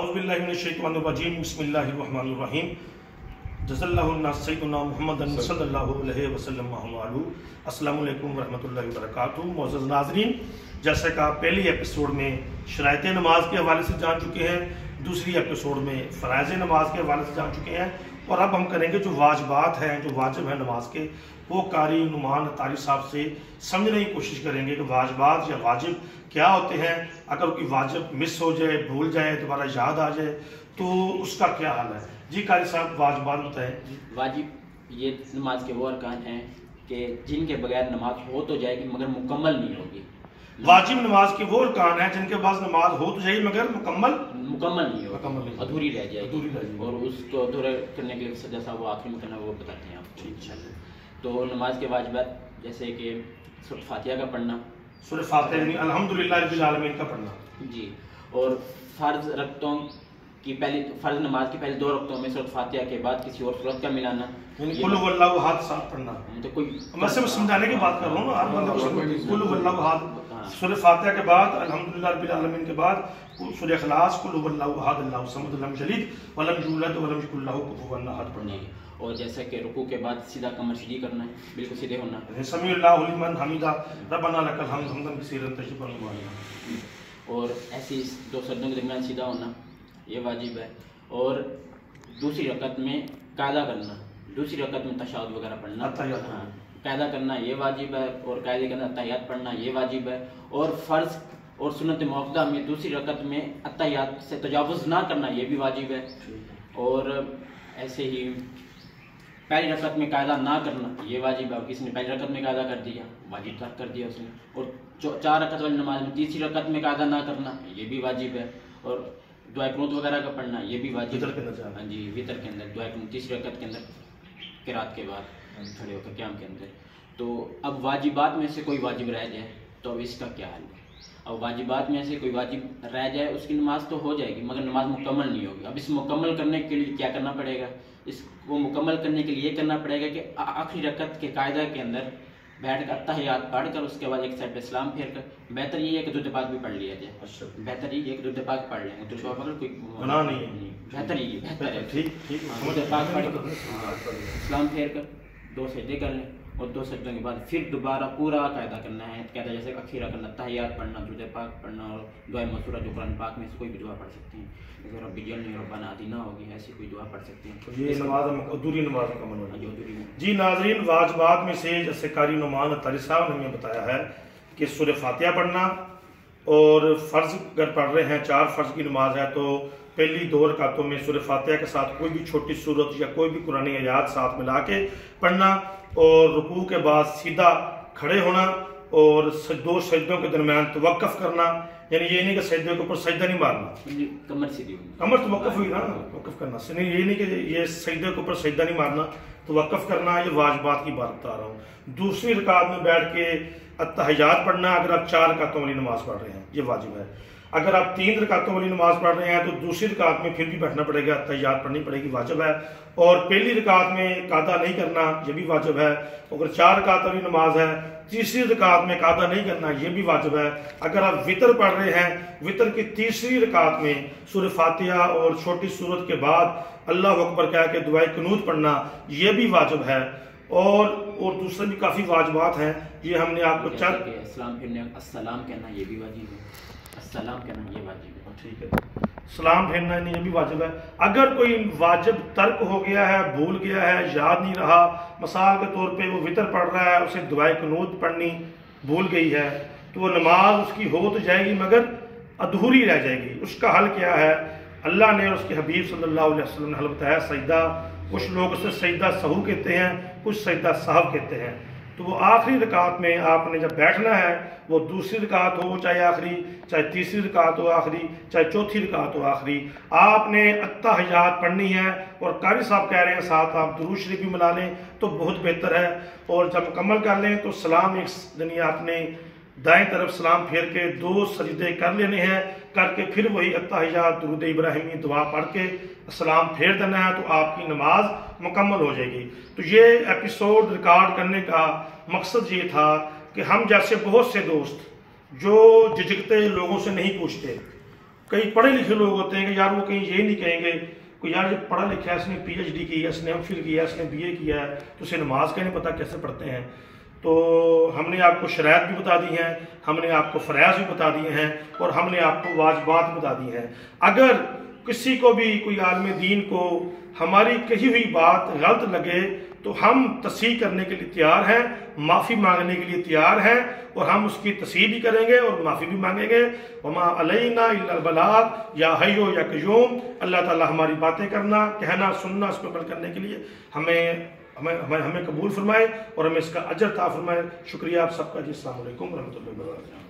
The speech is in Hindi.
औज़ुबिल्लाहि मिनश्शैतानिर्रजीम बिस्मिल्लाहिर्रहमानिर्रहीम जज़ल्लाहुन्नास सय्यदुना मुहम्मदन सल्लल्लाहु अलैहि वसल्लम अस्सलामु अलैकुम वरहमतुल्लाहि वबरकातुहू। मुअज़्ज़ज़ नाज़रीन, जैसे कि आप पहली एपिसोड में शराइत नमाज के हवाले से जान चुके हैं, दूसरी एपिसोड में फ़राइज़ नमाज के हवाले से जान चुके हैं और अब हम करेंगे जो वाजिबात हैं, जो वाजिब हैं नमाज के, वो कारी नुमान तारी साहब से समझने की कोशिश करेंगे कि वाजिबात या वाजिब क्या होते हैं। अगर कोई वाजिब मिस हो जाए, भूल जाए, दोबारा याद आ जाए तो उसका क्या हाल है। जी कारी साहब, वाजिबात बताएं। वाजिब ये नमाज के वो अरकान हैं कि जिनके बगैर नमाज हो तो जाएगी मगर मुकम्मल नहीं होगी। वाजिब नमाज के वो अरकान हैं जिनके पास नमाज हो तो जाएगी मगर मुकम्मल नहीं होगी, अधूरी रह जाएगी। और उसको अधूरा करने के लिए सजा साहब वो आखिरी में करना वो बताते हैं आपको इंशाल्लाह। तो नमाज के वाजिबात जैसे कि सूरह फातिहा का पढ़ना, सूरह फातिहा यानी अल्हम्दुलिल्लाह रब्बिल आलमीन का पढ़ना जी। और फ़र्ज़ रकतों की पहली फ़र्ज़ नमाज की पहली 2 रकतों में सूरह फातिहा के बाद किसी और सूरत का मिलाना, यानी कुल हुवल्लाहु अहद साथ पढ़ना। तो कोई मैं सिर्फ समझाने की बात कर रहा हूँ, हर बंदे को कुल हुवल्लाहु अहद सूरह फातिहा के बाद अल्हम्दुलिल्लाह रब्बिल आलमीन के बाद सूरह इखलास कुल हुवल्लाहु अहद अल्लाहु समद लम यलिद व लम यूलद व लम यकुल लहू कुफुवन अहद पढ़ना। और जैसे कि रुकू के बाद सीधा कमर सीधी करना है, बिल्कुल सीधे होना। समीउल्लाहु लिमन हमीदा रब्बना लकल हम्द हम्दन कसीरन तय्यिबन मुबारकन। और ऐसी 2 सजदों के दरमियान सीधा होना ये वाजिब है। और दूसरी रकत में कायदा करना, दूसरी रकत में तशahहुद वगैरह पढ़ना, कायदा करना ये वाजिब है। और कायदे के अंदर अत्तहियात पढ़ना ये वाजिब है। और फ़र्ज़ और सुन्नत मुअक्कदा में दूसरी रकत में अत्तहियात से तजावुज़ ना करना ये भी वाजिब है। और ऐसे ही पहली रकत में कायदा ना करना ये वाजिब है। किसी ने पहली रकत में कायदा कर दिया, वाजिब तर्क कर दिया उसने। और 4 रकत वाली नमाज में तीसरी रकत में कायदा ना करना ये भी वाजिब है। और दुआ कुनूत वगैरह का पढ़ना ये भी वाजिब है। हाँ जी, वितर के अंदर दुआ कुनूत तीसरी रकत के अंदर किरात के बाद खड़े होकर क़याम के अंदर। तो अब वाजिबात में से कोई वाजिब रह जाए तो अब इसका क्या हाल है। अब वाजिबात में से कोई वाजिब रह जाए उसकी नमाज तो हो जाएगी मगर नमाज मुकम्मल नहीं होगी। अब इस मुकम्मल करने के लिए क्या करना पड़ेगा, इसको मुकम्मल करने के लिए ये करना पड़ेगा कि आखिरी रकत के कायदा के अंदर बैठ कर अत्तहियात पढ़कर उसके बाद एक साइड पे सलाम फेर कर, बेहतर ये है कि दुरूद पाक भी पढ़ लिया जाए। अच्छा, बेहतर ये है कि दुरूद पाक पढ़ लेंगे तो कोई गुनाह नहीं है, बेहतर ये बेहतर है। ठीक दुरूद पाक पढ़ कर सलाम फेर कर 2 सजदे कर लें और 2 सजदों के बाद फिर दोबारा पूरा कायदा करना है। कायदा जैसे अखीरा करना, तहियात पढ़ना, दुरूद पाक पढ़ना और दुआ मसूरा जो कुरान पाक में से कोई भी दुआ पढ़ सकते हैं। अगर रब्बी जल्नी रब्बाना आतिना होगी ऐसी कोई दुआ पढ़ सकते हैं। तो ये नमाज अधूरी नमाज मुकम्मल होगी। जी नाज़रीन, वाजिबात में से जैसे कारी नुमान तारी साहब ने हमें बताया है कि सूरह फातिहा पढ़ना और फ़र्ज़ अगर पढ़ रहे हैं 4 फ़र्ज़ की नमाज है तो पहली 2 रकातों में सूरह फातिहा के साथ कोई भी छोटी सूरत या कोई भी कुरानी आयात साथ मिला के पढ़ना और रुकू के बाद सीधा खड़े होना और 2 सजदों के दरमियान तवक्कुफ़ करना। यानी ये नहीं कि सजदे के ऊपर सजदा नहीं मारना, कमर सीधी होगी, कमर तवक्कुफ़ हुई ना, तवक्कुफ़ करना से नहीं, ये नहीं कि ये सजदे के ऊपर सजदा नहीं मारना, तवक्कुफ़ करना। ये वाजिबात की बात बता रहा हूँ। दूसरी रकात में बैठ के अत्तहियात पढ़ना अगर आप 4 रकातों वाली नमाज पढ़ रहे हैं ये वाजिब है। अगर आप 3 रकातों वाली नमाज पढ़ रहे हैं तो दूसरी रकात में फिर भी बैठना पड़ेगा, अत्तहियात पढ़नी पड़ेगी, वाजिब है। और पहली रकात में कादा नहीं करना ये भी वाजिब है। अगर 4 रकात वाली नमाज है तीसरी रकात में कादा नहीं करना ये भी वाजिब है। अगर आप वितर पढ़ रहे हैं, वितर की तीसरी रकात में सूरह फातिहा और छोटी सूरत के बाद अल्लाह अकबर कह के दुआ कुनूत पढ़ना ये भी वाजिब है। और दूसरे भी काफ़ी वाजिबात हैं, ये हमने आपको सलाम फिरने अस्सलाम कहना ये भी वाजिब है, अस्सलाम कहना ये वाजिब है। ठीक है, सलाम फेरना ये भी वाजिब है। अगर कोई वाजिब तर्क हो गया है, भूल गया है, याद नहीं रहा, मिसाल के तौर पे वो वितर पढ़ रहा है, उसे दुआ कुनूत पढ़नी भूल गई है तो वो नमाज उसकी हो तो जाएगी मगर अधूरी रह जाएगी। उसका हल क्या है, अल्लाह ने और उसके हबीब सल्लल्लाहु अलैहि वसल्लम ने हल बताया सजदा। कुछ लोग उसे सजदा सहू कहते हैं, कुछ सजदा सहव कहते हैं। तो वो आखिरी रकात में आपने जब बैठना है, वो दूसरी रकात हो चाहे आखिरी, चाहे तीसरी रकात हो आखिरी, चाहे चौथी रकात हो आखिरी, आपने अत्तहियात पढ़नी है। और कारी साहब कह रहे हैं साथ आप दुरूद शरीफ भी मिला लें तो बहुत बेहतर है। और जब मुकम्मल कर लें तो सलाम यानी आपने दाएं तरफ सलाम फेर के 2 सजदे कर लेने हैं, करके फिर वही अत्तहियात दुरूद इब्राहिमी दुआ पढ़ के सलाम फेर देना है तो आपकी नमाज मुकम्मल हो जाएगी। तो ये एपिसोड रिकॉर्ड करने का मकसद ये था कि हम जैसे बहुत से दोस्त जो झिझकते लोगों से नहीं पूछते कई पढ़े लिखे लोग होते हैं कि यार वो कहीं ये नहीं कहेंगे कोई यार जो पढ़ा लिखा है, इसने PhD की है, इसने MPhil किया है, इसने BA किया है, तो उसे नमाज का नहीं पता कैसे पढ़ते हैं। तो हमने आपको शरायत भी बता दी हैं, हमने आपको फ़राइज़ भी बता दिए हैं और हमने आपको वाजिबात बता दी हैं। अगर किसी को भी कोई आलिम दीन को हमारी कही हुई बात गलत लगे तो हम तस्हीह करने के लिए तैयार हैं, माफ़ी मांगने के लिए तैयार हैं और हम उसकी तस्हीह भी करेंगे और माफ़ी भी मांगेंगे। वमा अलैना इल्लल बलाग या हय्यो या क़य्यूम। अल्लाह ताला हमारी बातें करना, कहना, सुनना, उस पर अमल करने के लिए हमें कबूल फरमाए और हमें इसका अजर अता फरमाए। शुक्रिया आप सबका जी। अस्सलाम वालेकुम व रहमतुल्लाहि व बरकातहू।